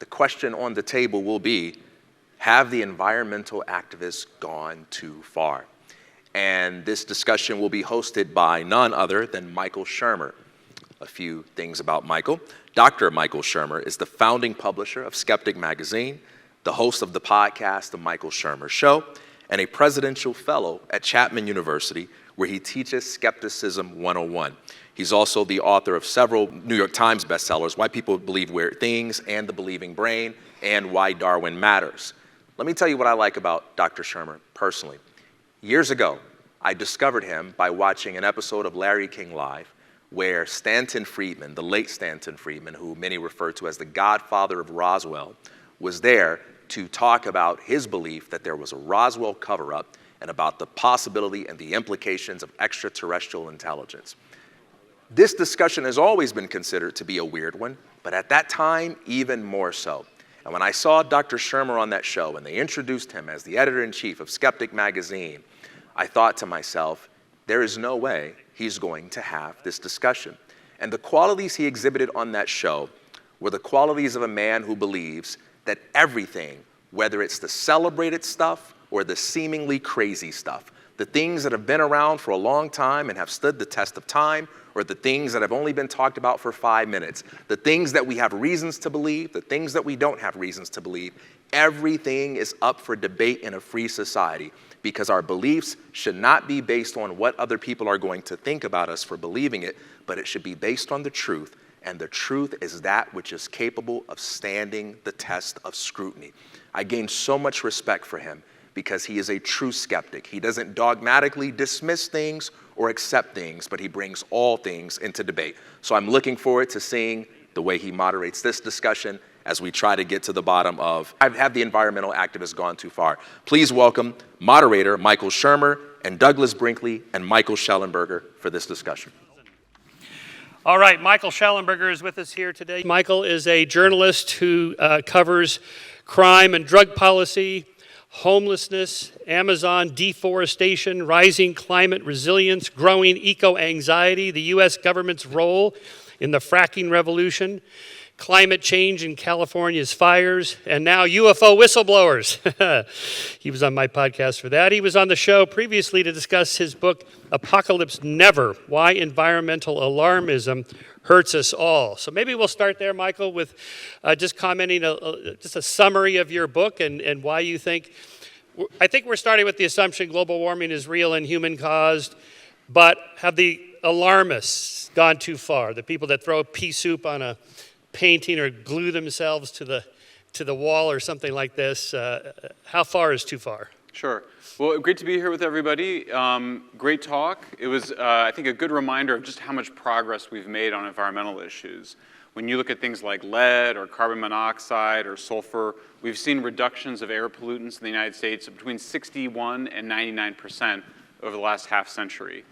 the question on the table will be, have the environmental activists gone too far? And this discussion will be hosted by none other than Michael Shermer. A few things about Michael. Dr. Michael Shermer is the founding publisher of Skeptic magazine, the host of the podcast, The Michael Shermer Show, and a presidential fellow at Chapman University, where he teaches Skepticism 101. He's also the author of several New York Times bestsellers, Why People Believe Weird Things and The Believing Brain, and Why Darwin Matters. Let me tell you what I like about Dr. Shermer personally. Years ago, I discovered him by watching an episode of Larry King Live, where Stanton Friedman, the late Stanton Friedman, who many refer to as the godfather of Roswell, was there to talk about his belief that there was a Roswell cover-up and about the possibility and the implications of extraterrestrial intelligence. This discussion has always been considered to be a weird one, but at that time, even more so. And when I saw Dr. Shermer on that show and they introduced him as the editor-in-chief of Skeptic magazine, I thought to myself, there is no way he's going to have this discussion. And the qualities he exhibited on that show were the qualities of a man who believes that everything, whether it's the celebrated stuff or the seemingly crazy stuff, the things that have been around for a long time and have stood the test of time, or the things that have only been talked about for 5 minutes, the things that we have reasons to believe, the things that we don't have reasons to believe, everything is up for debate in a free society, because our beliefs should not be based on what other people are going to think about us for believing it, but it should be based on the truth, and the truth is that which is capable of standing the test of scrutiny. I gained so much respect for him because he is a true skeptic. He doesn't dogmatically dismiss things or accept things, but he brings all things into debate. So I'm looking forward to seeing the way he moderates this discussion as we try to get to the bottom of, have the environmental activists gone too far? Please welcome moderator Michael Shermer and Douglas Brinkley and Michael Shellenberger for this discussion. All right, Michael Shellenberger is with us here today. Michael is a journalist who covers crime and drug policy, homelessness, Amazon deforestation, rising climate resilience, growing eco-anxiety, the U.S. government's role in the fracking revolution, climate change in California's fires, and now UFO whistleblowers. He was on my podcast for that. He was on the show previously to discuss his book, Apocalypse Never, Why Environmental Alarmism Hurts Us All. So maybe we'll start there, Michael, with just commenting, just a summary of your book and why you think, I think we're starting with the assumption global warming is real and human caused, but have the alarmists gone too far? The people that throw pea soup on a painting or glue themselves to the wall or something like this, how far is too far? Sure. Well, great to be here with everybody. Great talk. It was, I think, a good reminder of just how much progress we've made on environmental issues. When you look at things like lead or carbon monoxide or sulfur, we've seen reductions of air pollutants in the United States of between 61 and 99% over the last half century.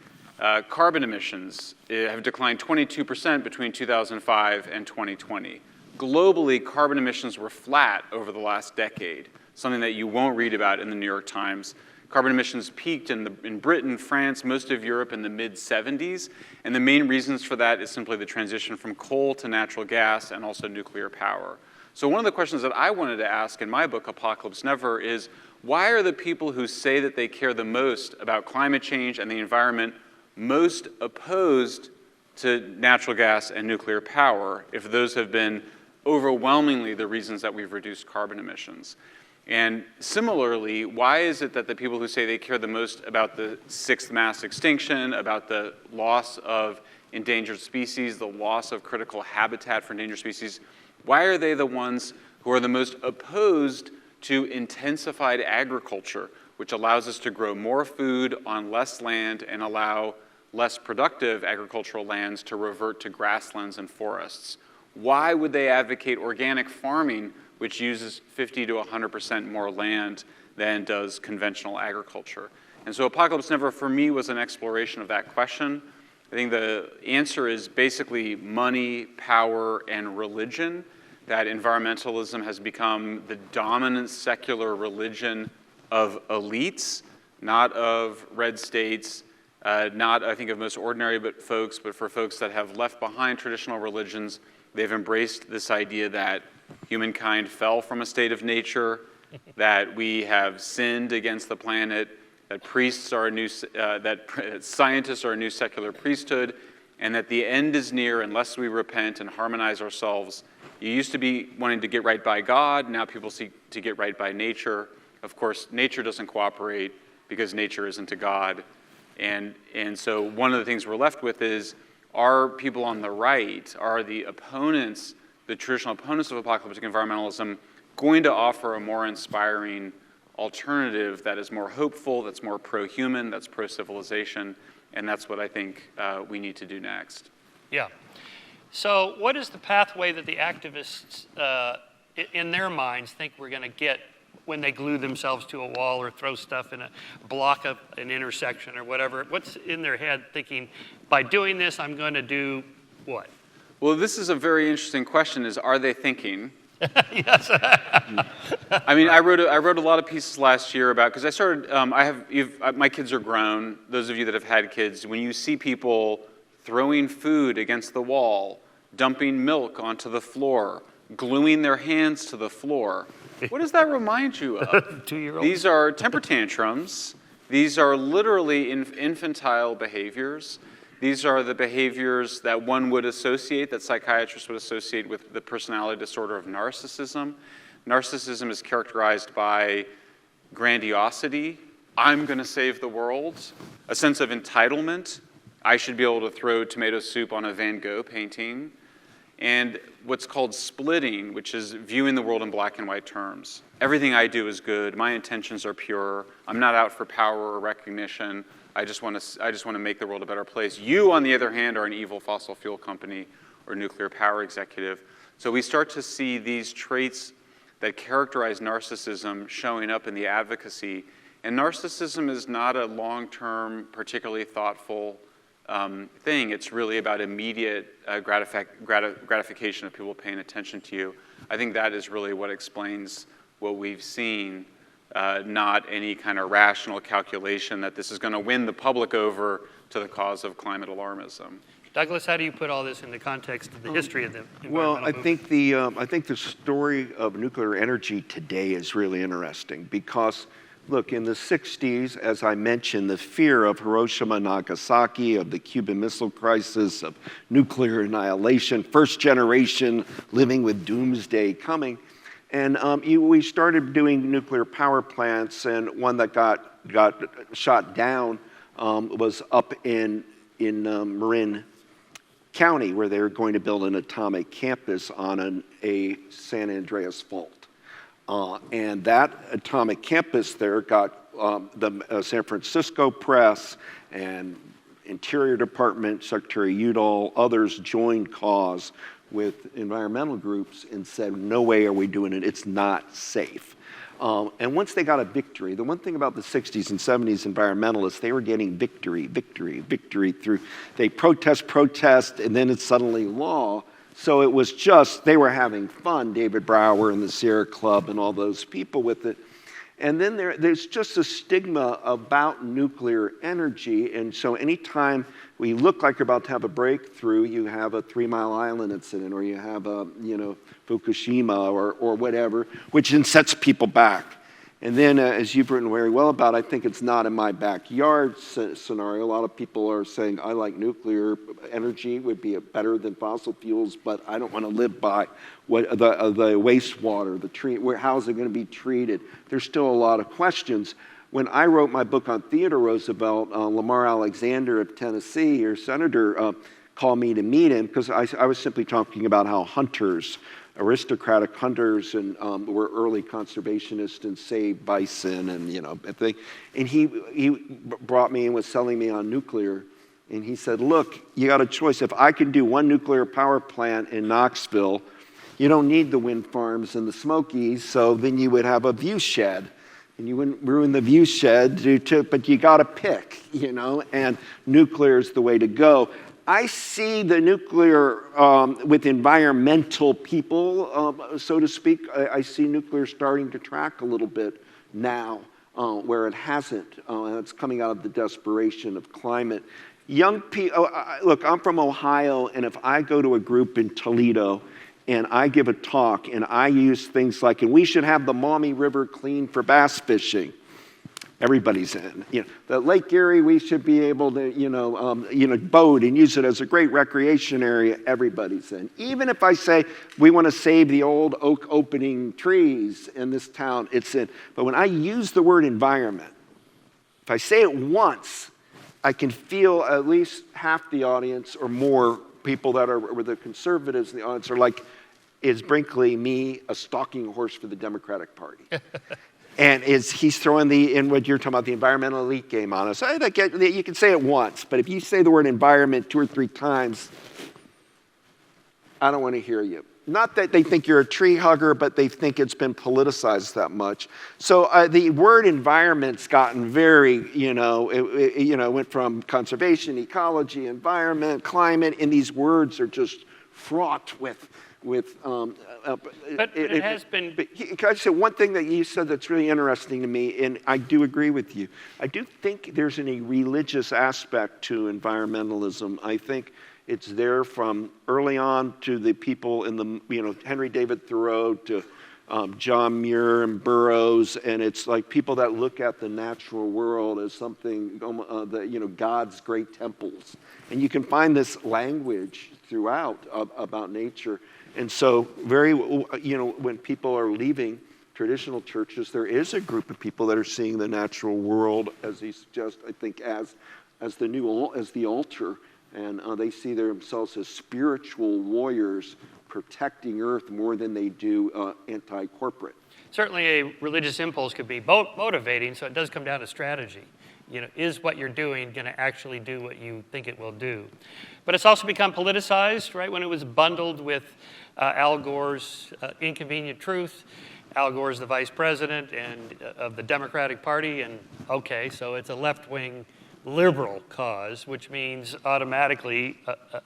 Carbon emissions have declined 22% between 2005 and 2020. Globally, carbon emissions were flat over the last decade, something that you won't read about in the New York Times. Carbon emissions peaked in Britain, France, most of Europe in the mid-70s, and the main reasons for that is simply the transition from coal to natural gas and also nuclear power. So one of the questions that I wanted to ask in my book, Apocalypse Never, is why are the people who say that they care the most about climate change and the environment most opposed to natural gas and nuclear power if those have been overwhelmingly the reasons that we've reduced carbon emissions? And similarly, why is it that the people who say they care the most about the sixth mass extinction, about the loss of endangered species, the loss of critical habitat for endangered species, why are they the ones who are the most opposed to intensified agriculture, which allows us to grow more food on less land and allow less productive agricultural lands to revert to grasslands and forests? Why would they advocate organic farming, which uses 50 to 100% more land than does conventional agriculture? And so Apocalypse Never, for me, was an exploration of that question. I think the answer is basically money, power, and religion, that environmentalism has become the dominant secular religion of elites, not of red states, not, I think, of most ordinary folks, but for folks that have left behind traditional religions They've embraced this idea that humankind fell from a state of nature, that we have sinned against the planet, that scientists are a new secular priesthood, and that the end is near unless we repent and harmonize ourselves. You used to be wanting to get right by God. Now people seek to get right by nature. Of course, nature doesn't cooperate because nature isn't a God. And so one of the things we're left with is, are people on the right, are the opponents, the traditional opponents of apocalyptic environmentalism, going to offer a more inspiring alternative that is more hopeful, that's more pro-human, that's pro-civilization? And that's what I think we need to do next. Yeah. So what is the pathway that the activists, in their minds, think we're going to get when they glue themselves to a wall or throw stuff in a block of an intersection or whatever? What's in their head thinking, by doing this, I'm going to do what? Well, this is a very interesting question, is are they thinking? Yes. I mean, I wrote a lot of pieces last year about, because I started, my kids are grown. Those of you that have had kids, when you see people throwing food against the wall, dumping milk onto the floor, gluing their hands to the floor, what does that remind you of? 2-year-olds. These are temper tantrums. These are literally infantile behaviors. These are the behaviors that one would associate, that psychiatrists would associate with the personality disorder of narcissism. Narcissism is characterized by grandiosity. I'm going to save the world. A sense of entitlement. I should be able to throw tomato soup on a Van Gogh painting. And what's called splitting, which is viewing the world in black and white terms. Everything I do is good. My intentions are pure. I'm not out for power or recognition. I just want to make the world a better place. You, on the other hand, are an evil fossil fuel company or nuclear power executive. So we start to see these traits that characterize narcissism showing up in the advocacy. And narcissism is not a long-term, particularly thoughtful thing. It's really about immediate gratification of people paying attention to you. I think that is really what explains what we've seen, not any kind of rational calculation that this is going to win the public over to the cause of climate alarmism. Douglas, how do you put all this in the context of the history of the Well, environmental I think the story of nuclear energy today is really interesting because, look, in the 60s, as I mentioned, the fear of Hiroshima and Nagasaki, of the Cuban Missile Crisis, of nuclear annihilation, first generation living with doomsday coming. And we started doing nuclear power plants, and one that got shot down was up in Marin County, where they were going to build an atomic campus on a San Andreas fault. And that atomic campus there got the San Francisco Press and Interior Department, Secretary Udall, others joined cause with environmental groups and said, no way are we doing it, it's not safe. And once they got a victory, the one thing about the 60s and 70s environmentalists, they were getting victory through, they protest, and then it's suddenly law. So it was just, they were having fun, David Brower and the Sierra Club and all those people with it. And then there's just a stigma about nuclear energy. And so anytime we look like you're about to have a breakthrough, you have a 3 Mile Island incident, or you have a, Fukushima or whatever, which then sets people back. And then, as you've written very well about, I think it's not in my backyard scenario. A lot of people are saying, I like nuclear energy, would be better than fossil fuels, but I don't want to live by what the wastewater, how's it going to be treated? There's still a lot of questions. When I wrote my book on Theodore Roosevelt, Lamar Alexander of Tennessee, your senator, called me to meet him because I was simply talking about how hunters, aristocratic hunters, and were early conservationists and saved bison and he brought me and was selling me on nuclear, and he said, look, you got a choice. If I can do one nuclear power plant in Knoxville, you don't need the wind farms and the Smokies, so then you would have a view shed. And you wouldn't ruin the view shed, but you got to pick, and nuclear is the way to go. I see the nuclear with environmental people, so to speak. I see nuclear starting to track a little bit now, where it hasn't. And it's coming out of the desperation of climate. Young people, look, I'm from Ohio, and if I go to a group in Toledo and I give a talk and I use things like, and we should have the Maumee River clean for bass fishing, everybody's in. You know, the Lake Erie, we should be able to, boat and use it as a great recreation area, everybody's in. Even if I say we want to save the old oak opening trees in this town, it's in. But when I use the word environment, if I say it once, I can feel at least half the audience or more people that are the conservatives in the audience are like, is Brinkley, me, a stalking horse for the Democratic Party? And he's throwing in what you're talking about, the environmental elite game on us. You can say it once, but if you say the word environment 2 or 3 times, I don't want to hear you. Not that they think you're a tree hugger, but they think it's been politicized that much. So the word environment's gotten very, it went from conservation, ecology, environment, climate, and these words are just fraught with but it has been. But can I say one thing that you said that's really interesting to me, and I do agree with you. I do think there's a religious aspect to environmentalism. I think it's there from early on to the people in the, Henry David Thoreau to John Muir and Burroughs, and it's like people that look at the natural world as something, God's great temples. And you can find this language throughout about nature. And so when people are leaving traditional churches, there is a group of people that are seeing the natural world, as he suggests, I think, as the altar. And they see themselves as spiritual warriors protecting Earth more than they do anti-corporate. Certainly a religious impulse could be motivating, so it does come down to strategy. Is what you're doing going to actually do what you think it will do? But it's also become politicized, right? When it was bundled with Al Gore's Inconvenient Truth. Al Gore's the vice president of the Democratic Party, and okay, so it's a left-wing liberal cause, which means automatically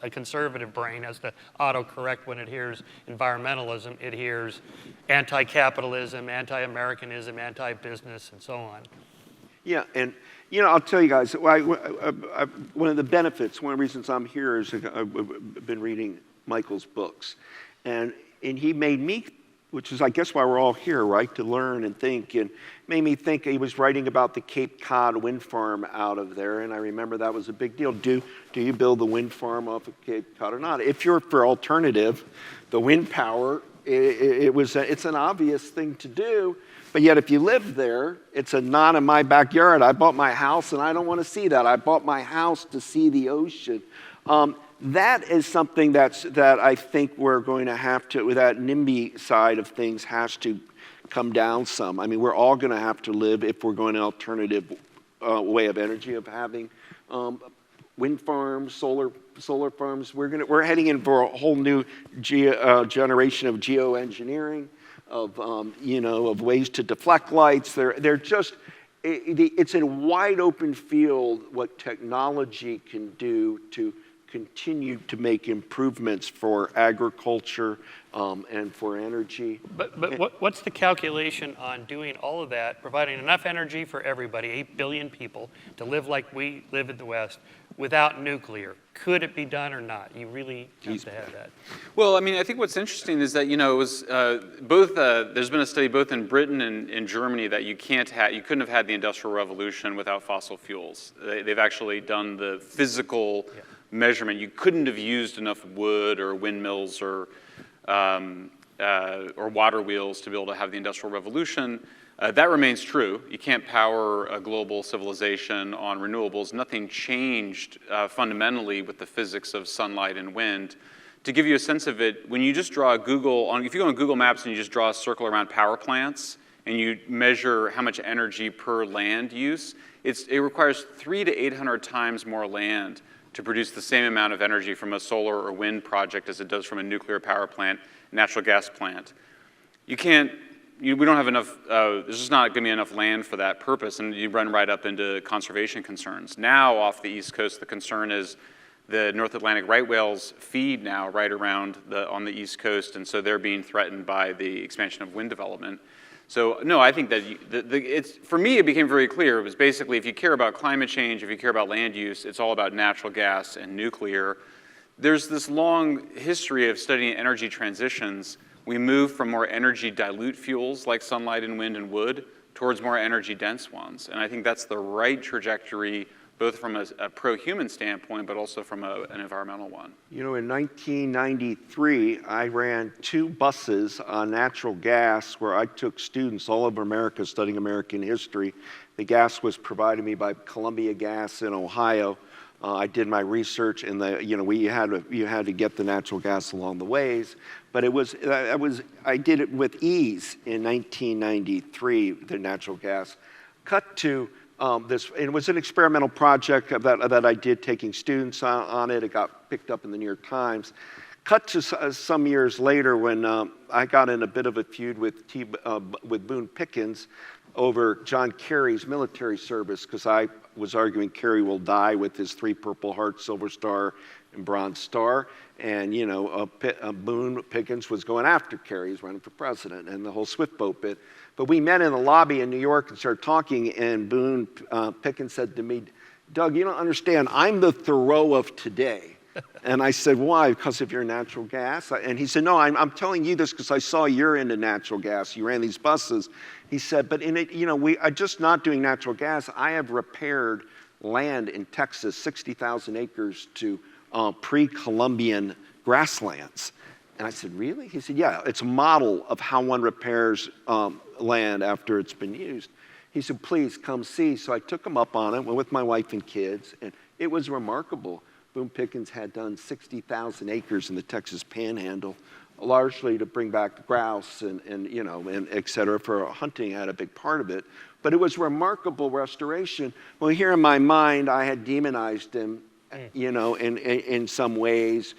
a conservative brain has to autocorrect when it hears environmentalism. It hears anti-capitalism, anti-Americanism, anti-business, and so on. Yeah, and I'll tell you guys, one of the benefits, one of the reasons I'm here is I've been reading Michael's books. And he made me, which is I guess why we're all here, right, to learn and think, and made me think he was writing about the Cape Cod wind farm out of there, and I remember that was a big deal. Do you build the wind farm off of Cape Cod or not? If you're for alternative, the wind power, it's an obvious thing to do. But yet if you live there, it's not in my backyard. I bought my house and I don't want to see that. I bought my house to see the ocean. That is something that I think we're going to have to, that NIMBY side of things has to come down some. I mean, we're all going to have to live if we're going an alternative way of energy, of having wind farms, solar farms. We're heading in for a whole new generation of geoengineering. Of ways to deflect lights. They're just, it's a wide open field what technology can do to continue to make improvements for agriculture and for energy. But what's the calculation on doing all of that, providing enough energy for everybody, 8 billion people, to live like we live in the West without nuclear? Could it be done or not? You really have to have that. Well, I mean, I think what's interesting is that, it was both, there's been a study both in Britain and in Germany that you couldn't have had the Industrial Revolution without fossil fuels. They've actually done the physical measurement. You couldn't have used enough wood or windmills or water wheels to be able to have the Industrial Revolution. That remains true. You can't power a global civilization on renewables. Nothing changed fundamentally with the physics of sunlight and wind. To give you a sense of it, when you just draw if you go on Google Maps and you just draw a circle around power plants and you measure how much energy per land use, it requires 300 to 800 times more land to produce the same amount of energy from a solar or wind project as it does from a nuclear power plant, natural gas plant. We don't have enough, there's just not going to be enough land for that purpose, and you run right up into conservation concerns. Now, off the East Coast, the concern is the North Atlantic right whales feed now right around on the East Coast, and so they're being threatened by the expansion of wind development. So no, I think that for me, it became very clear. It was basically, if you care about climate change, if you care about land use, it's all about natural gas and nuclear. There's this long history of studying energy transitions. We move from more energy dilute fuels like sunlight and wind and wood towards more energy dense ones. And I think that's the right trajectory, both from a pro-human standpoint, but also from an environmental one. You know, in 1993, I ran 2 buses on natural gas where I took students all over America studying American history. The gas was provided me by Columbia Gas in Ohio. I did my research, and you had to get the natural gas along the ways, but I did it with ease in 1993. The natural gas. Cut to it was an experimental project that I did, taking students on it. It got picked up in the New York Times. Cut to some years later when I got in a bit of a feud with Boone Pickens over John Kerry's military service, because I was arguing Kerry will die with his 3 Purple Heart, Silver Star, and Bronze Star. And, Boone Pickens was going after Kerry. He's running for president, and the whole Swift boat bit. But we met in the lobby in New York and started talking, and Boone Pickens said to me, "Doug, you don't understand. I'm the Thoreau of today." And I said, "Why? Because of your natural gas?" And he said, "No, I'm telling you this because I saw you're into natural gas. You ran these buses." He said, "But in it, we are just not doing natural gas. I have repaired land in Texas, 60,000 acres to pre-Columbian grasslands." And I said, "Really?" He said, "Yeah, it's a model of how one repairs land after it's been used." He said, "Please come see." So I took him up on it, went with my wife and kids, and it was remarkable. Boone Pickens had done 60,000 acres in the Texas Panhandle, largely to bring back grouse and et cetera, for hunting had a big part of it. But it was remarkable restoration. Well, here in my mind, I had demonized him, in some ways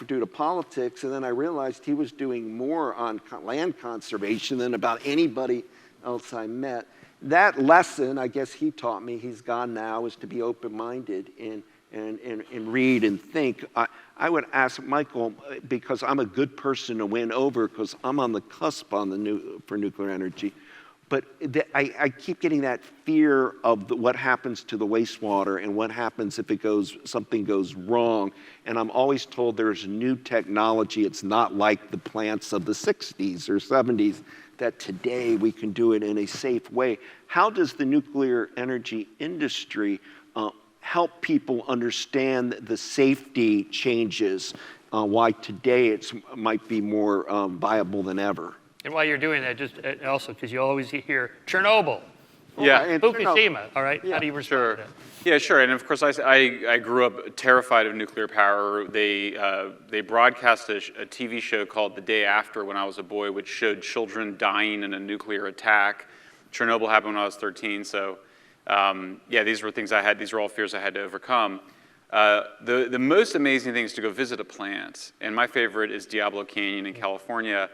due to politics. And then I realized he was doing more on land conservation than about anybody else I met. That lesson, I guess he taught me, he's gone now, is to be open-minded and read and think. I would ask Michael, because I'm a good person to win over, because I'm on the cusp for nuclear energy. But I keep getting that fear of what happens to the wastewater and what happens if something goes wrong. And I'm always told there's new technology. It's not like the plants of the 60s or 70s, that today we can do it in a safe way. How does the nuclear energy industry help people understand the safety changes, why today it might be more viable than ever? And while you're doing that, just also, because you always hear Chernobyl, Yeah. Fukushima, all right? Yeah. How do you respond Sure. to that? Yeah, sure. And of course, I grew up terrified of nuclear power. They broadcast a TV show called The Day After when I was a boy, which showed children dying in a nuclear attack. Chernobyl happened when I was 13, so these were things these were all fears I had to overcome. The most amazing thing is to go visit a plant, and my favorite is Diablo Canyon in California.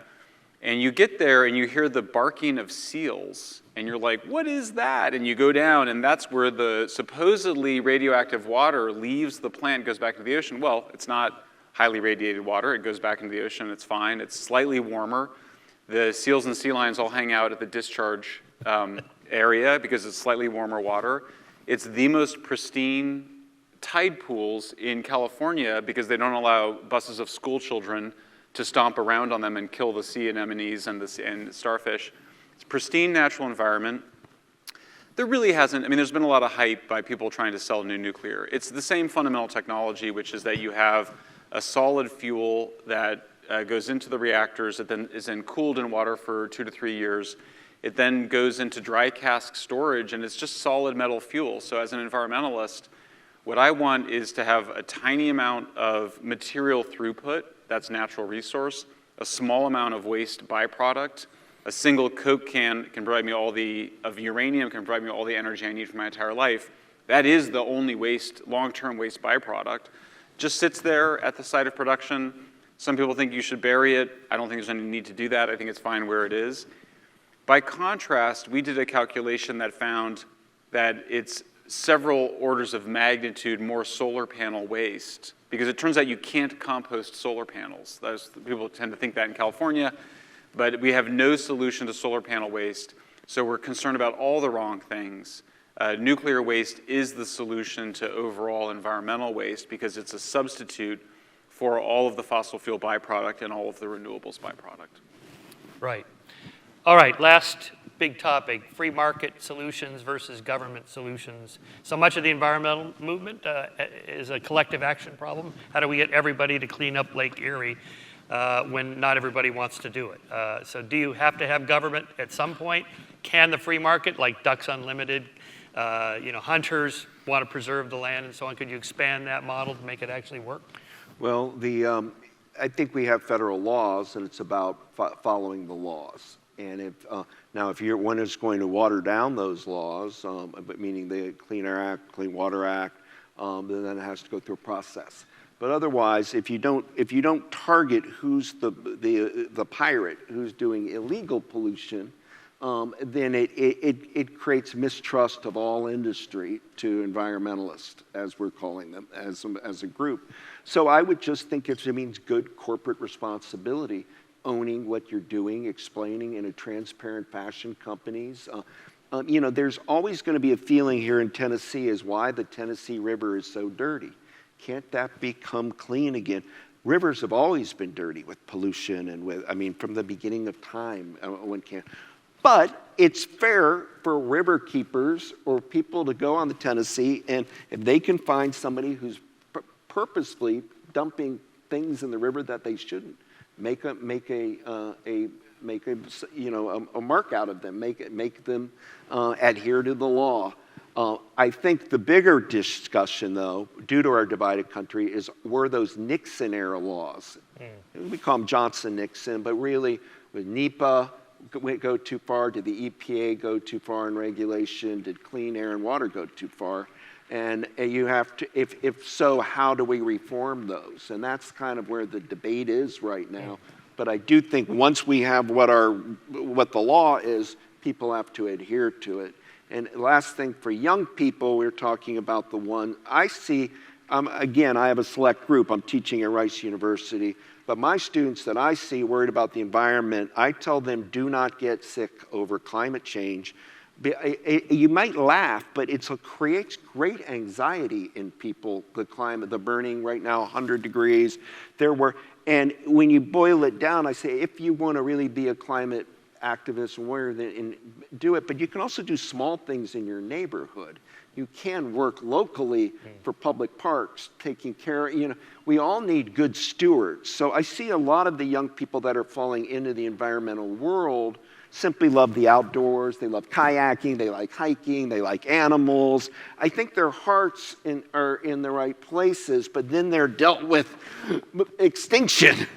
And you get there and you hear the barking of seals, and you're like, what is that? And you go down, and that's where the supposedly radioactive water leaves the plant, goes back into the ocean. Well, it's not highly radiated water. It goes back into the ocean. It's fine. It's slightly warmer. The seals and sea lions all hang out at the discharge area because it's slightly warmer water. It's the most pristine tide pools in California because they don't allow buses of school children to stomp around on them and kill the sea anemones and starfish. It's a pristine natural environment. There really hasn't, there's been a lot of hype by people trying to sell new nuclear. It's the same fundamental technology, which is that you have a solid fuel that goes into the reactors. It then is then cooled in water for 2 to 3 years. It then goes into dry cask storage, and it's just solid metal fuel. So as an environmentalist, what I want is to have a tiny amount of material throughput, that's natural resource, a small amount of waste byproduct. A single Coke can provide me uranium can provide me all the energy I need for my entire life. That is the only long-term waste byproduct. Just sits there at the site of production. Some people think you should bury it. I don't think there's any need to do that. I think it's fine where it is. By contrast, we did a calculation that found that it's several orders of magnitude more solar panel waste, because it turns out you can't compost solar panels. People tend to think that in California, but we have no solution to solar panel waste, so we're concerned about all the wrong things. Nuclear waste is the solution to overall environmental waste because it's a substitute for all of the fossil fuel byproduct and all of the renewables byproduct. Right. All right, last big topic, free market solutions versus government solutions. So much of the environmental movement is a collective action problem. How do we get everybody to clean up Lake Erie when not everybody wants to do it? So do you have to have government at some point? Can the free market, like Ducks Unlimited, hunters want to preserve the land and so on, could you expand that model to make it actually work? Well, I think we have federal laws, and it's about following the laws. And if one is going to water down those laws, but meaning the Clean Air Act, Clean Water Act, then it has to go through a process. But otherwise, if you don't target who's the pirate who's doing illegal pollution, then it creates mistrust of all industry to environmentalists, as we're calling them, as a group. So I would just think it means good corporate responsibility, owning what you're doing, explaining in a transparent fashion companies. There's always going to be a feeling here in Tennessee is why the Tennessee River is so dirty. Can't that become clean again? Rivers have always been dirty with pollution and from the beginning of time, one can't. But it's fair for river keepers or people to go on the Tennessee, and if they can find somebody who's purposefully dumping things in the river that they shouldn't, make a mark out of them, make them adhere to the law. I think the bigger discussion, though, due to our divided country, were those Nixon-era laws. We call them Johnson-Nixon, but really with NEPA, go too far? Did the EPA go too far in regulation? Did clean air and water go too far? And you have to, if so, how do we reform those? And that's kind of where the debate is right now. But I do think once we have what the law is, people have to adhere to it. And last thing, for young people, we're talking about the one I see. Again, I have a select group. I'm teaching at Rice University. But my students that I see worried about the environment, I tell them do not get sick over climate change. You might laugh, but it creates great anxiety in people, the climate, the burning right now, 100 degrees. And when you boil it down, I say, if you want to really be a climate activist and warrior, then do it. But you can also do small things in your neighborhood. You can work locally for public parks, taking care, we all need good stewards. So I see a lot of the young people that are falling into the environmental world simply love the outdoors, they love kayaking, they like hiking, they like animals. I think their hearts are in the right places, but then they're dealt with extinction.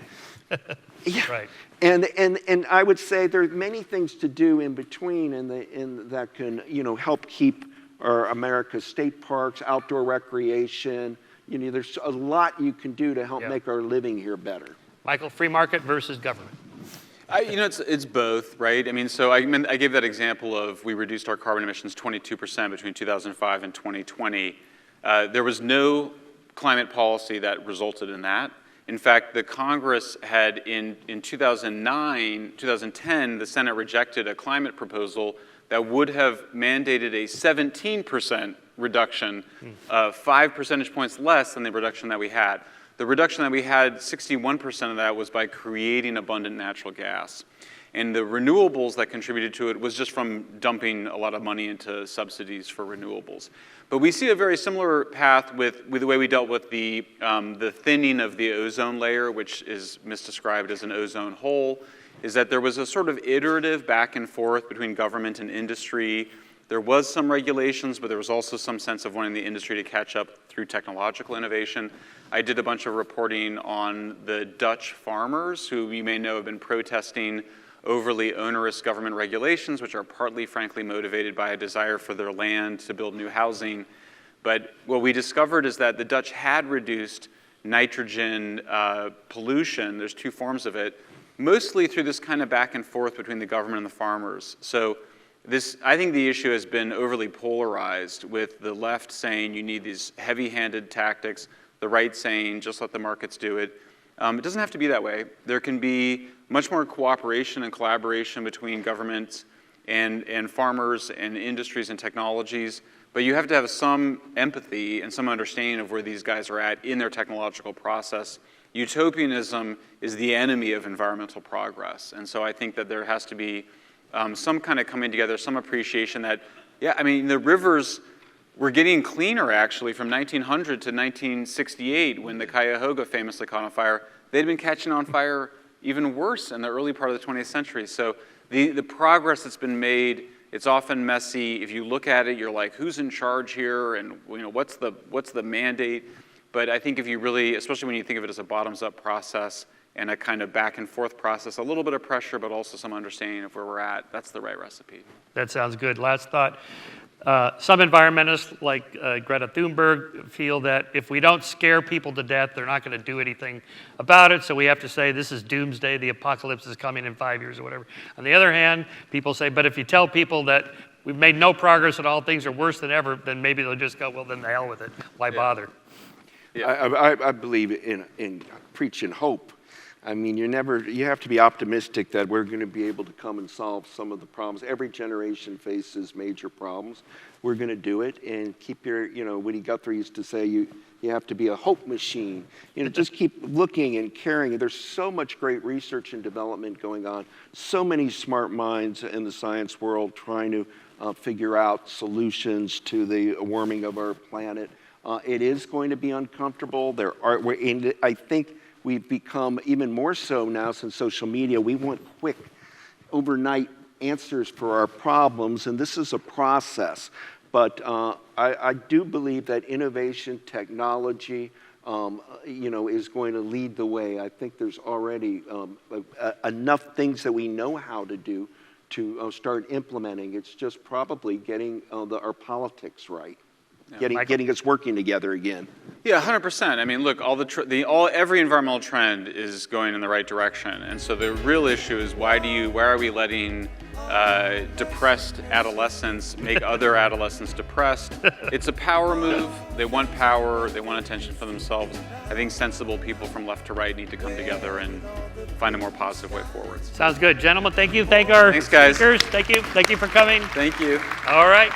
Yeah. Right. And I would say there are many things to do in between that can help keep our America's state parks, outdoor recreation. There's a lot you can do to help make our living here better. Michael, free market versus government. It's both, right? So I gave that example of we reduced our carbon emissions 22% between 2005 and 2020. There was no climate policy that resulted in that. In fact, the Congress had in 2010, the Senate rejected a climate proposal that would have mandated a 17% reduction, 5 percentage points less than the reduction that we had. The reduction that we had, 61% of that was by creating abundant natural gas. And the renewables that contributed to it was just from dumping a lot of money into subsidies for renewables. But we see a very similar path with the way we dealt with the thinning of the ozone layer, which is misdescribed as an ozone hole, is that there was a sort of iterative back and forth between government and industry. There was some regulations, but there was also some sense of wanting the industry to catch up through technological innovation. I did a bunch of reporting on the Dutch farmers, who you may know have been protesting overly onerous government regulations, which are partly, frankly, motivated by a desire for their land to build new housing. But what we discovered is that the Dutch had reduced nitrogen pollution, there's two forms of it, mostly through this kind of back and forth between the government and the farmers. So I think the issue has been overly polarized, with the left saying you need these heavy-handed tactics, the right saying just let the markets do it. It doesn't have to be that way. There can be much more cooperation and collaboration between governments and farmers and industries and technologies, but you have to have some empathy and some understanding of where these guys are at in their technological process. Utopianism is the enemy of environmental progress, and so I think that there has to be some kind of coming together, some appreciation that, yeah, I mean, the rivers were getting cleaner, actually, from 1900 to 1968, when the Cuyahoga famously caught on fire. They'd been catching on fire even worse in the early part of the 20th century. So the progress that's been made, it's often messy. If you look at it, you're like, who's in charge here, and what's the mandate? But I think if you really, especially when you think of it as a bottoms-up process and a kind of back-and-forth process, a little bit of pressure, but also some understanding of where we're at, that's the right recipe. That sounds good. Last thought. Some environmentalists, like Greta Thunberg, feel that if we don't scare people to death, they're not going to do anything about it. So we have to say this is doomsday, the apocalypse is coming in 5 years or whatever. On the other hand, people say, but if you tell people that we've made no progress at all, things are worse than ever, then maybe they'll just go, well, then the hell with it. Why bother? Yeah. I believe in preaching hope. I mean, you have to be optimistic that we're going to be able to come and solve some of the problems. Every generation faces major problems. We're going to do it, and keep your, Woody Guthrie used to say, you have to be a hope machine. Just keep looking and caring. There's so much great research and development going on. So many smart minds in the science world trying to figure out solutions to the warming of our planet. It is going to be uncomfortable. I think we've become even more so now since social media. We want quick, overnight answers for our problems, and this is a process. But I do believe that innovation, technology, is going to lead the way. I think there's already enough things that we know how to do to start implementing. It's just probably getting our politics right. Yeah. Getting us working together again. Yeah, 100%. I mean, look, every environmental trend is going in the right direction, and so the real issue is why are we letting depressed adolescents make other adolescents depressed? It's a power move. They want power. They want attention for themselves. I think sensible people from left to right need to come together and find a more positive way forward. Sounds good. Gentlemen, thank you. Thank our Thanks, guys. speakers. Thank you. Thank you for coming. Thank you. All right.